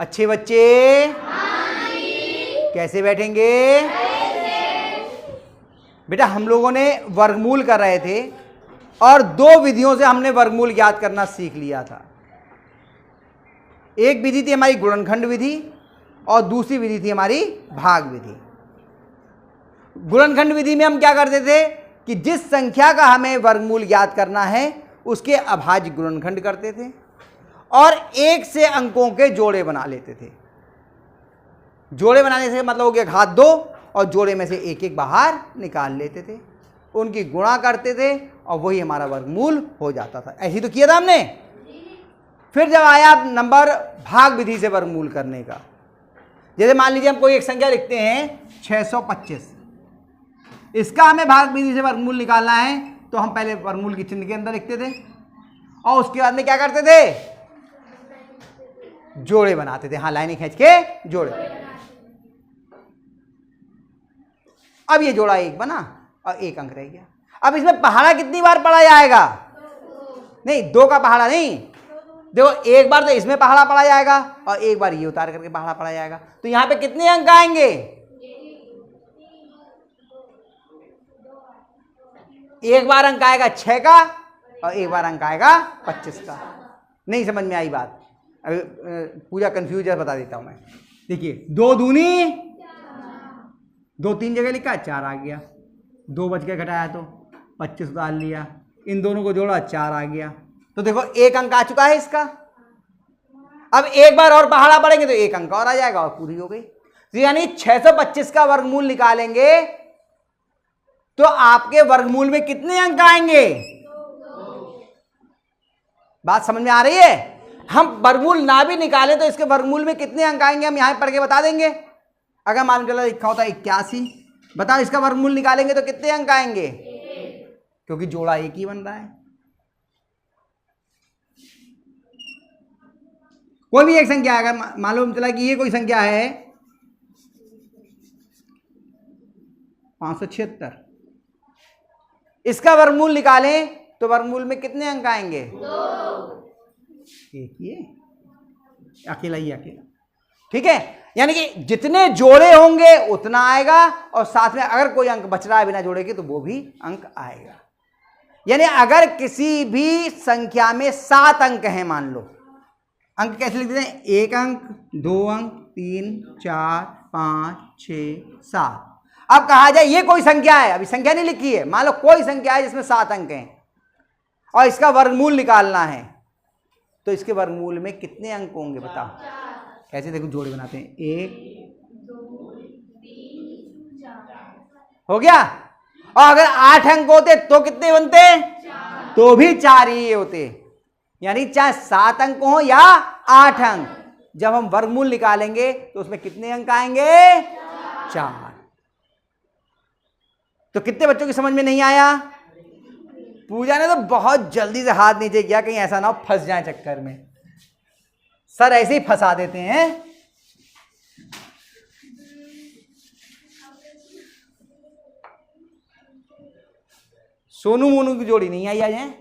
अच्छे बच्चे कैसे बैठेंगे? बेटा हम लोगों ने वर्गमूल कर रहे थे और दो विधियों से हमने वर्गमूल ज्ञात करना सीख लिया था। एक विधि थी हमारी गुणनखंड विधि और दूसरी विधि थी हमारी भाग विधि। गुणनखंड विधि में हम क्या करते थे कि जिस संख्या का हमें वर्गमूल ज्ञात करना है उसके अभाज्य गुणनखंड करते थे और एक से अंकों के जोड़े बना लेते थे। जोड़े बनाने से मतलब हो गया घात 2 और जोड़े में से एक एक बाहर निकाल लेते थे, उनकी गुणा करते थे और वही हमारा वर्गमूल हो जाता था। ऐसे तो किया था हमने। फिर जब आया नंबर भाग विधि से वर्गमूल करने का, जैसे मान लीजिए हम कोई एक संख्या लिखते हैं 625, इसका हमें भाग विधि से वर्गमूल निकालना है तो हम पहले वर्गमूल की चिन्ह के अंदर लिखते थे और उसके बाद में क्या करते थे, जोड़े बनाते थे। हाँ, लाइनें खींच के जोड़े। अब ये जोड़ा एक बना और एक अंक रह गया। अब इसमें पहाड़ा कितनी बार पढ़ा जाएगा? नहीं, 2 का पहाड़ा नहीं, देखो एक बार तो इसमें पहाड़ा पढ़ा जाएगा और एक बार ये उतार करके पहाड़ा पढ़ा जाएगा। तो यहां पे कितने अंक आएंगे? एक बार अंक आएगा 6 का और एक बार अंक आएगा 25 का। नहीं समझ में आई बात? अभी पूरा कंफ्यूज है, बता देता हूं मैं। देखिए 2 दूनी 2 3 जगह लिखा 4 आ गया, 2 बच के घटाया तो 25 उतार लिया, इन दोनों को जोड़ा 4 आ गया। तो देखो एक अंक आ चुका है इसका। अब एक बार और पहाड़ा पढ़ेंगे तो एक अंक और आ जाएगा और पूरी हो गई। तो यानी 625 का वर्गमूल निकालेंगे तो आपके वर्गमूल में कितने अंक आएंगे? बात समझ में आ रही है? हम वर्गमूल ना भी निकालें तो इसके वर्गमूल में कितने अंक आएंगे हम यहां पढ़ के बता देंगे। अगर मान के लिखा होता 81, बताओ इसका वर्गमूल निकालेंगे तो कितने अंक आएंगे? क्योंकि जोड़ा एक ही बन रहा है। कोई भी एक संख्या अगर मालूम चला कि ये कोई संख्या है 576, इसका वर्गमूल निकालें तो वर्गमूल में कितने अंक आएंगे? 2। एक ही है, अकेला ही अकेला। ठीक है, यानी कि जितने जोड़े होंगे उतना आएगा और साथ में अगर कोई अंक बच रहा है बिना जोड़े के तो वो भी अंक आएगा। यानी अगर किसी भी संख्या में 7 अंक हैं, मान लो, अंक कैसे लिख देते हैं? 1 अंक, 2 अंक, 3, 4, 5, 6, 7। अब कहा जाए ये कोई संख्या है, अभी संख्या नहीं लिखी है, मान लो कोई संख्या है जिसमें 7 अंक हैं और इसका वर्गमूल निकालना है तो इसके वर्गमूल में कितने अंक होंगे बताओ? कैसे? देखो जोड़े बनाते हैं, 1 2 3 4 हो गया। और अगर 8 अंक होते तो कितने बनते? 4। तो भी 4 ही होते। यानी चाहे 7 अंक हो या 8 अंक, जब हम वर्गमूल निकालेंगे तो उसमें कितने अंक आएंगे? 4। तो कितने बच्चों की समझ में नहीं आया? पूजा ने तो बहुत जल्दी से हाथ नीचे किया, कहीं ऐसा ना हो फंस जाए चक्कर में। सर ऐसे ही फंसा देते हैं। सोनू मोनू की जोड़ी नहीं आई आज है।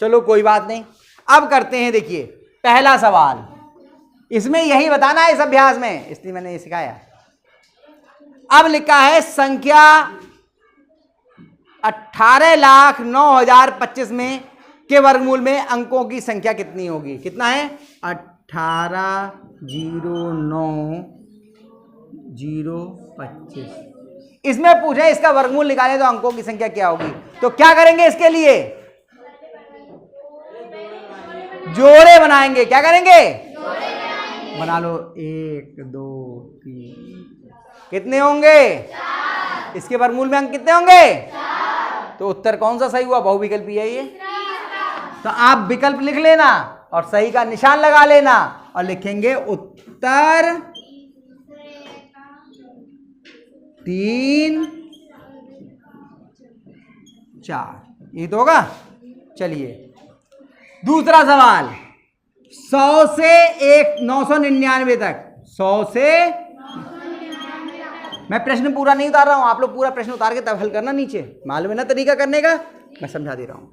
चलो कोई बात नहीं, अब करते हैं। देखिए पहला सवाल, इसमें यही बताना है इस अभ्यास में, इसलिए मैंने ये सिखाया। अब लिखा है संख्या 18,09,025 में के वर्गमूल में अंकों की संख्या कितनी होगी? कितना है? 18,09,025। इसमें पूछे इसका वर्गमूल निकालें तो अंकों की संख्या क्या होगी? तो क्या करेंगे इसके लिए? जोड़े बनाएंगे। क्या करेंगे? बना लो। 1 2 3, कितने होंगे? 4। इसके वर्गमूल में अंक कितने होंगे? 4। तो उत्तर कौन सा सही हुआ? बहुविकल्पी है ये। तो आप विकल्प लिख लेना और सही का निशान लगा लेना और लिखेंगे उत्तर 3 4। ये तो होगा। चलिए दूसरा सवाल, 100 से 999 तक। 100 से, मैं प्रश्न पूरा नहीं उतार रहा हूं, आप लोग पूरा प्रश्न उतार के तब हल करना। नीचे मालूम है ना तरीका करने का, मैं समझा दे रहा हूं।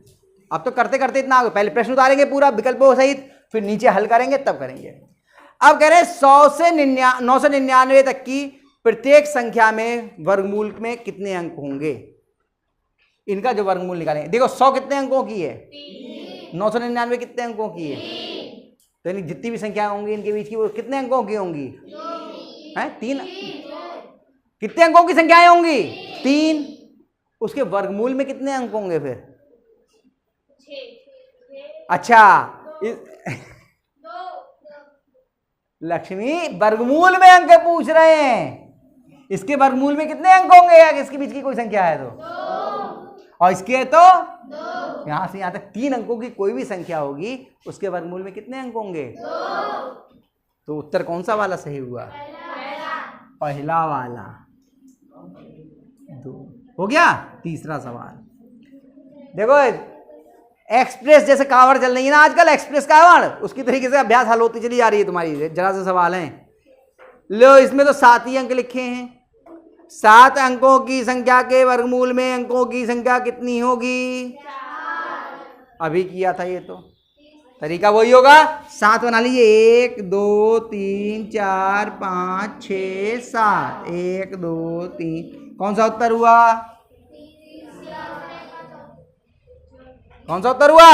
अब तो करते करते इतना आ गया, पहले प्रश्न उतारेंगे पूरा विकल्पों सहित, फिर नीचे हल करेंगे, तब करेंगे। अब कह रहे हैं 100 से 999 तक की प्रत्येक संख्या में वर्गमूल में कितने अंक होंगे, इनका जो वर्गमूल निकालेंगे। देखो 100 कितने अंकों की है, 999 कितने अंकों की है, तो यानी जितनी भी संख्या होंगी इनके बीच की वो कितने अंकों की होंगी, हैं 3। कितने अंकों की संख्याएं होंगी, 3। उसके वर्गमूल में कितने अंक होंगे फिर, अच्छा लक्ष्मी वर्गमूल में अंक पूछ रहे हैं, इसके वर्गमूल में कितने अंक होंगे, या इसके बीच की कोई संख्या है तो, और इसके तो यहां से यहां तक 3 अंकों की कोई भी संख्या होगी उसके वर्गमूल में कितने अंक होंगे, तो उत्तर कौन सा वाला सही हुआ, पहला वाला, 2 हो गया। तीसरा सवाल देखो, एक्सप्रेस जैसे कावड़ चल रही है ना आजकल, एक्सप्रेस कावड़, उसकी तरीके से अभ्यास हल होती चली जा रही है तुम्हारी। जरा से सवाल है, लो इसमें तो 7 ही अंक लिखे हैं, 7 अंकों की संख्या के वर्गमूल में अंकों की संख्या कितनी होगी, अभी किया था ये, तो तरीका वही होगा, 7 बना लीजिए, 1 2 3 4 5 6 7, 1 2 3, कौन सा उत्तर हुआ, कौन सा उत्तर हुआ,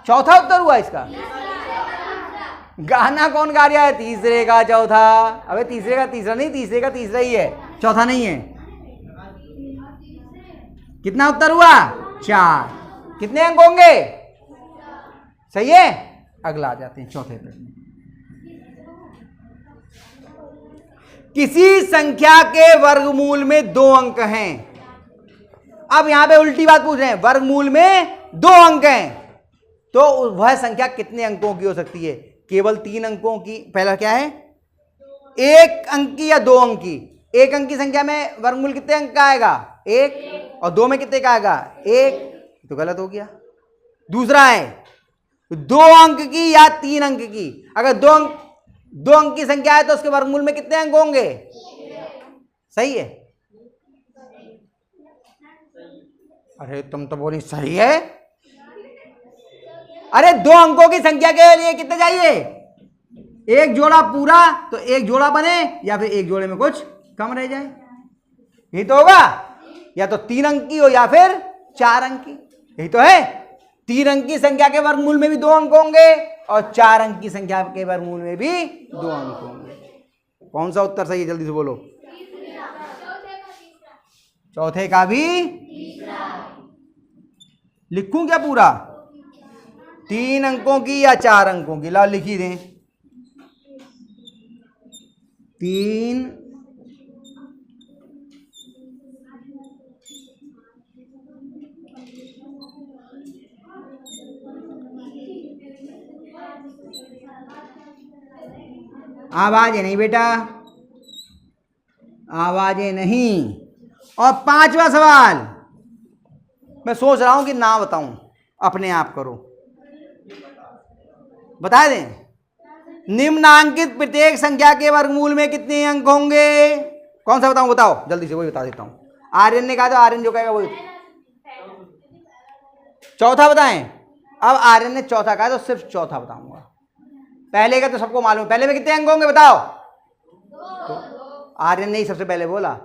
चौथा उत्तर हुआ इसका। गाना कौन गा रहा है, तीसरे का चौथा, अबे तीसरे का तीसरा नहीं, तीसरे का तीसरा ही है, चौथा नहीं है। कितना उत्तर हुआ, 4। कितने अंक होंगे, सही है। अगला आ जाते हैं चौथे प्रश्न। किसी संख्या के वर्गमूल में 2 अंक हैं। अब यहां पे उल्टी बात पूछ रहे हैं, वर्गमूल में 2 अंक हैं तो वह संख्या कितने अंकों की हो सकती है, केवल 3 अंकों की। पहला क्या है, 1 अंक की या 2 अंक की। 1 अंक की संख्या में वर्गमूल कितने अंक का आएगा, 1, और 2 में कितने का आएगा, 1, तो गलत हो गया। दूसरा है 2 अंक की या 3 अंक की। अगर 2 अंक की संख्या है तो उसके वर्गमूल में कितने अंक होंगे, सही है। अरे तुम तो बोली सही है, अरे 2 अंकों की संख्या के लिए कितने चाहिए, 1 जोड़ा पूरा, तो 1 जोड़ा बने या फिर 1 जोड़े में कुछ कम रह जाए, यही तो होगा। या तो 3 अंक की हो या फिर 4 अंक की, यही तो है। 3 अंक की संख्या के वर्गमूल में भी 2 अंक होंगे और 4 अंक की संख्या के वर्गमूल में भी 2 अंक होंगे। कौन सा उत्तर सही है, जल्दी से बोलो। चौथे का भी, लिखूं क्या पूरा, 3 अंकों की या 4 अंकों की, ला लिखी दें। 3 आवाजें नहीं बेटा, आवाजें नहीं। और 5वां सवाल, मैं सोच रहा हूं कि ना बताऊं, अपने आप करो, बता दें। निम्नांकित प्रत्येक संख्या के वर्गमूल में कितने अंक होंगे, कौन सा बताऊं, बताओ जल्दी से, वही बता देता हूं। आर्यन ने कहा तो आर्यन जो कहेगा वही। चौथा बताएं, अब आर्यन ने चौथा कहा तो सिर्फ चौथा बताऊंगा, पहले का तो सबको मालूम, पहले में कितने अंक होंगे बताओ। तो आर्यन ने ही सबसे पहले बोला,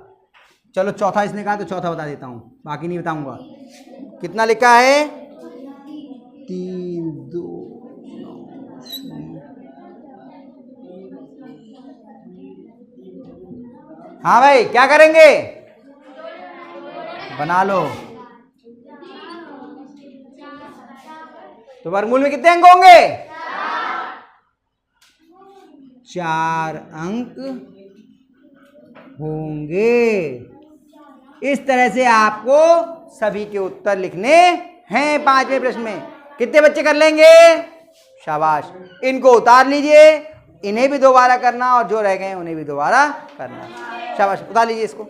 चलो चौथा इसने कहा तो चौथा बता देता हूं, बाकी नहीं बताऊंगा। कितना लिखा है, 3 2 9 0। हाँ भाई क्या करेंगे, बना लो। तो वर्गमूल में कितने अंक होंगे, 4 अंक होंगे। इस तरह से आपको सभी के उत्तर लिखने हैं 5वें प्रश्न में। कितने बच्चे कर लेंगे, शाबाश। इनको उतार लीजिए, इन्हें भी दोबारा करना और जो रह गए उन्हें भी दोबारा करना। शाबाश, उतार लीजिए इसको।